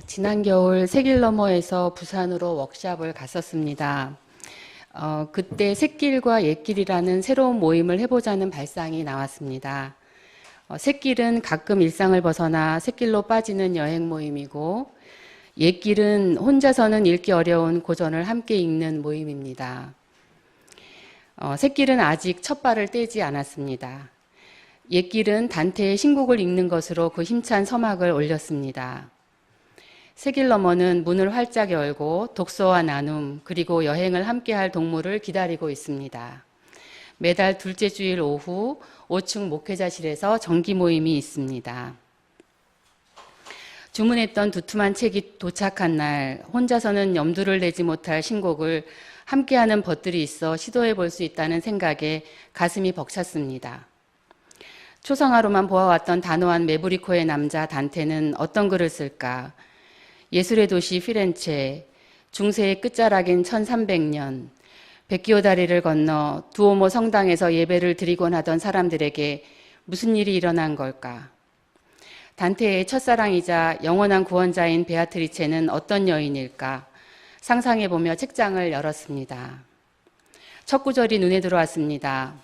지난 겨울 새길 너머에서 부산으로 워크숍을 갔었습니다. 그때 샛길과 옛길이라는 새로운 모임을 해보자는 발상이 나왔습니다. 샛길은 가끔 일상을 벗어나 샛길로 빠지는 여행 모임이고, 옛길은 혼자서는 읽기 어려운 고전을 함께 읽는 모임입니다. 샛길은 아직 첫 발을 떼지 않았습니다. 옛길은 단테의 신곡을 읽는 것으로 그 힘찬 서막을 올렸습니다. 새길 너머는 문을 활짝 열고 독서와 나눔 그리고 여행을 함께할 동무를 기다리고 있습니다. 매달 둘째 주일 오후 5층 목회자실에서 정기 모임이 있습니다. 주문했던 두툼한 책이 도착한 날 혼자서는 염두를 내지 못할 신곡을 함께하는 벗들이 있어 시도해 볼 수 있다는 생각에 가슴이 벅찼습니다. 초상화로만 보아왔던 단호한 메브리코의 남자 단테는 어떤 글을 쓸까? 예술의 도시 피렌체, 중세의 끝자락인 1300년, 백기오 다리를 건너 두오모 성당에서 예배를 드리곤 하던 사람들에게 무슨 일이 일어난 걸까? 단테의 첫사랑이자 영원한 구원자인 베아트리체는 어떤 여인일까? 상상해보며 책장을 열었습니다. 첫 구절이 눈에 들어왔습니다.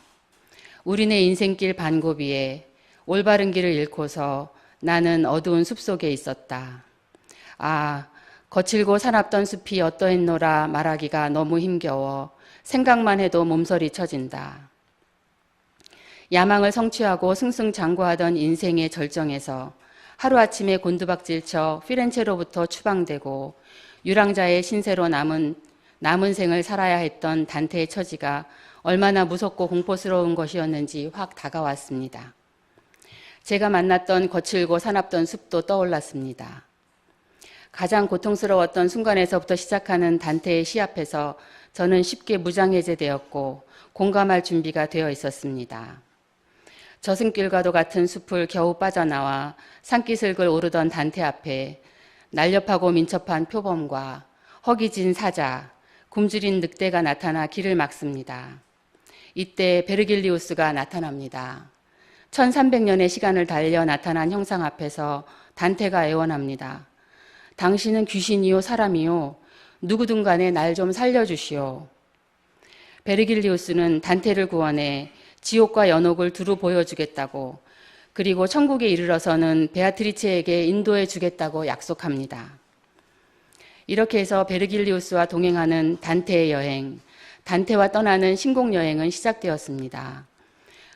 우리네 인생길 반고비에 올바른 길을 잃고서 나는 어두운 숲속에 있었다. 아, 거칠고 사납던 숲이 어떠했노라 말하기가 너무 힘겨워 생각만 해도 몸서리 쳐진다. 야망을 성취하고 승승장구하던 인생의 절정에서 하루아침에 곤두박질쳐 피렌체로부터 추방되고 유랑자의 신세로 남은 생을 살아야 했던 단테의 처지가 얼마나 무섭고 공포스러운 것이었는지 확 다가왔습니다. 제가 만났던 거칠고 사납던 숲도 떠올랐습니다. 가장 고통스러웠던 순간에서부터 시작하는 단테의 시 앞에서 저는 쉽게 무장해제되었고 공감할 준비가 되어 있었습니다. 저승길과도 같은 숲을 겨우 빠져나와 산기슭을 오르던 단테 앞에 날렵하고 민첩한 표범과 허기진 사자, 굶주린 늑대가 나타나 길을 막습니다. 이때 베르길리우스가 나타납니다. 1300년의 시간을 달려 나타난 형상 앞에서 단테가 애원합니다. 당신은 귀신이요 사람이요 누구든 간에 날 좀 살려주시오. 베르길리우스는 단테를 구원해 지옥과 연옥을 두루 보여주겠다고 그리고 천국에 이르러서는 베아트리체에게 인도해 주겠다고 약속합니다. 이렇게 해서 베르길리우스와 동행하는 단테의 여행, 단테와 떠나는 신곡 여행은 시작되었습니다.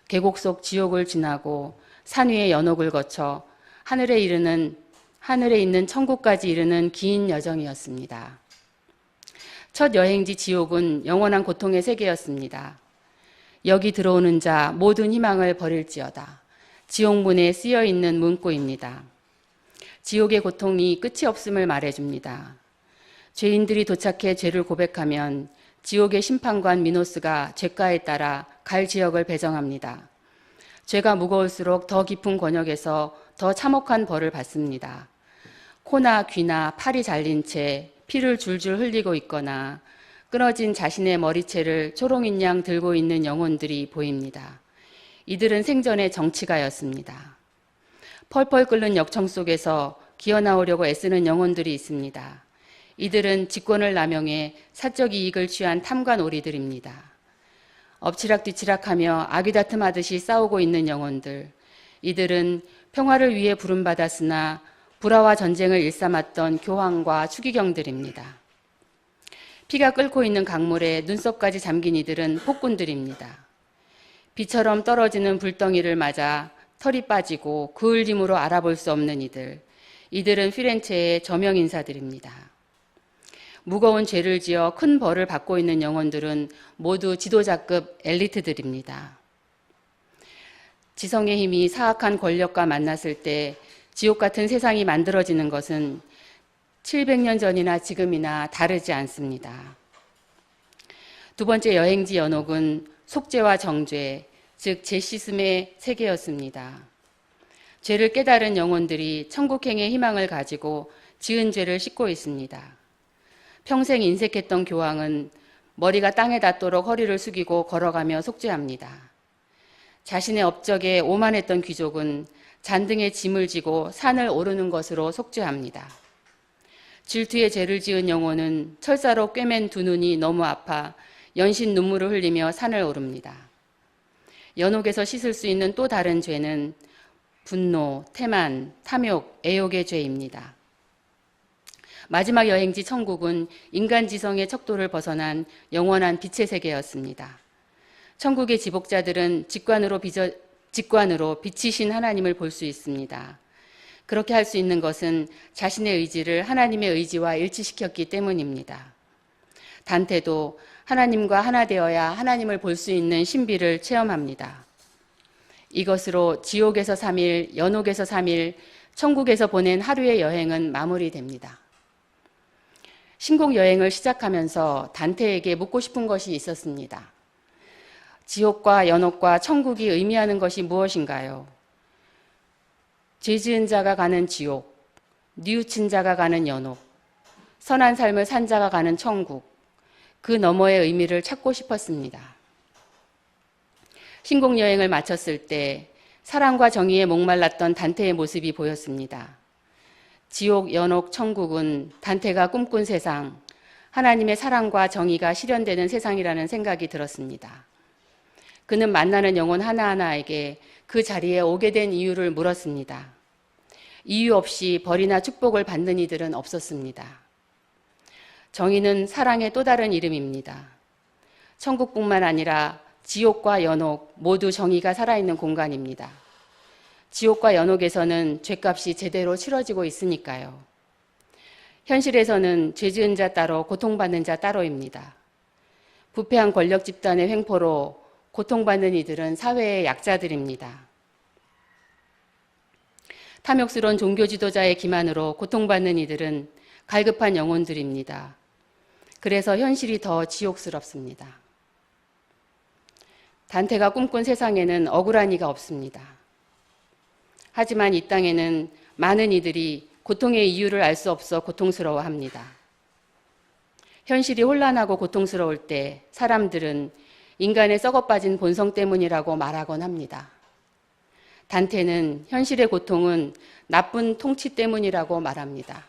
계곡 속 지옥을 지나고 산 위의 연옥을 거쳐 하늘에 있는 천국까지 이르는 긴 여정이었습니다. 첫 여행지 지옥은 영원한 고통의 세계였습니다. 여기 들어오는 자 모든 희망을 버릴지어다. 지옥문에 쓰여 있는 문구입니다. 지옥의 고통이 끝이 없음을 말해줍니다. 죄인들이 도착해 죄를 고백하면 지옥의 심판관 미노스가 죄가에 따라 갈 지역을 배정합니다. 죄가 무거울수록 더 깊은 권역에서 더 참혹한 벌을 받습니다. 코나 귀나 팔이 잘린 채 피를 줄줄 흘리고 있거나 끊어진 자신의 머리채를 초롱인 양 들고 있는 영혼들이 보입니다. 이들은 생전의 정치가였습니다. 펄펄 끓는 역청 속에서 기어나오려고 애쓰는 영혼들이 있습니다. 이들은 직권을 남용해 사적 이익을 취한 탐관오리들입니다. 엎치락뒤치락하며 아귀다툼하듯이 싸우고 있는 영혼들. 이들은 평화를 위해 부름받았으나 불화와 전쟁을 일삼았던 교황과 추기경들입니다. 피가 끓고 있는 강물에 눈썹까지 잠긴 이들은 폭군들입니다. 비처럼 떨어지는 불덩이를 맞아 털이 빠지고 그을 힘으로 알아볼 수 없는 이들. 이들은 피렌체의 저명 인사들입니다. 무거운 죄를 지어 큰 벌을 받고 있는 영혼들은 모두 지도자급 엘리트들입니다. 지성의 힘이 사악한 권력과 만났을 때 지옥 같은 세상이 만들어지는 것은 700년 전이나 지금이나 다르지 않습니다. 두 번째 여행지 연옥은 속죄와 정죄, 즉 재씻음의 세계였습니다. 죄를 깨달은 영혼들이 천국행의 희망을 가지고 지은 죄를 씻고 있습니다. 평생 인색했던 교황은 머리가 땅에 닿도록 허리를 숙이고 걸어가며 속죄합니다. 자신의 업적에 오만했던 귀족은 잔등에 짐을 지고 산을 오르는 것으로 속죄합니다. 질투의 죄를 지은 영혼은 철사로 꿰맨 두 눈이 너무 아파 연신 눈물을 흘리며 산을 오릅니다. 연옥에서 씻을 수 있는 또 다른 죄는 분노, 태만, 탐욕, 애욕의 죄입니다. 마지막 여행지 천국은 인간 지성의 척도를 벗어난 영원한 빛의 세계였습니다. 천국의 지복자들은 직관으로 빛이신 하나님을 볼 수 있습니다. 그렇게 할 수 있는 것은 자신의 의지를 하나님의 의지와 일치시켰기 때문입니다. 단테도 하나님과 하나 되어야 하나님을 볼 수 있는 신비를 체험합니다. 이것으로 지옥에서 3일, 연옥에서 3일, 천국에서 보낸 하루의 여행은 마무리됩니다. 신곡 여행을 시작하면서 단테에게 묻고 싶은 것이 있었습니다. 지옥과 연옥과 천국이 의미하는 것이 무엇인가요? 죄 지은 자가 가는 지옥, 뉘우친 자가 가는 연옥, 선한 삶을 산 자가 가는 천국, 그 너머의 의미를 찾고 싶었습니다. 신곡 여행을 마쳤을 때 사랑과 정의에 목말랐던 단테의 모습이 보였습니다. 지옥, 연옥, 천국은 단테가 꿈꾼 세상, 하나님의 사랑과 정의가 실현되는 세상이라는 생각이 들었습니다. 그는 만나는 영혼 하나하나에게 그 자리에 오게 된 이유를 물었습니다. 이유 없이 벌이나 축복을 받는 이들은 없었습니다. 정의는 사랑의 또 다른 이름입니다. 천국뿐만 아니라 지옥과 연옥 모두 정의가 살아있는 공간입니다. 지옥과 연옥에서는 죄값이 제대로 치러지고 있으니까요. 현실에서는 죄 지은 자 따로 고통받는 자 따로입니다. 부패한 권력 집단의 횡포로 고통받는 이들은 사회의 약자들입니다. 탐욕스러운 종교 지도자의 기만으로 고통받는 이들은 갈급한 영혼들입니다. 그래서 현실이 더 지옥스럽습니다. 단테가 꿈꾼 세상에는 억울한 이가 없습니다. 하지만 이 땅에는 많은 이들이 고통의 이유를 알 수 없어 고통스러워합니다. 현실이 혼란하고 고통스러울 때 사람들은 인간의 썩어빠진 본성 때문이라고 말하곤 합니다. 단테는 현실의 고통은 나쁜 통치 때문이라고 말합니다.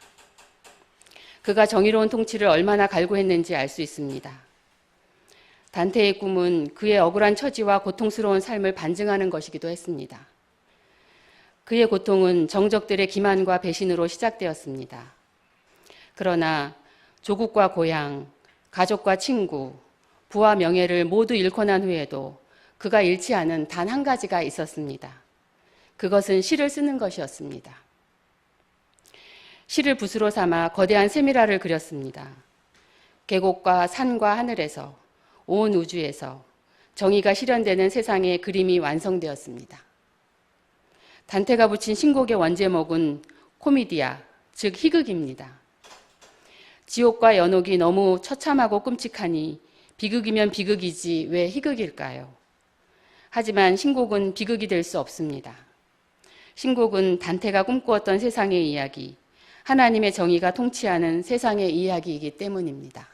그가 정의로운 통치를 얼마나 갈구했는지 알 수 있습니다. 단테의 꿈은 그의 억울한 처지와 고통스러운 삶을 반증하는 것이기도 했습니다. 그의 고통은 정적들의 기만과 배신으로 시작되었습니다. 그러나 조국과 고향, 가족과 친구, 부와 명예를 모두 잃고 난 후에도 그가 잃지 않은 단 한 가지가 있었습니다. 그것은 시를 쓰는 것이었습니다. 시를 붓으로 삼아 거대한 세미라를 그렸습니다. 계곡과 산과 하늘에서, 온 우주에서 정의가 실현되는 세상의 그림이 완성되었습니다. 단테가 붙인 신곡의 원제목은 코미디아, 즉 희극입니다. 지옥과 연옥이 너무 처참하고 끔찍하니 비극이면 비극이지 왜 희극일까요? 하지만 신곡은 비극이 될 수 없습니다. 신곡은 단테가 꿈꾸었던 세상의 이야기, 하나님의 정의가 통치하는 세상의 이야기이기 때문입니다.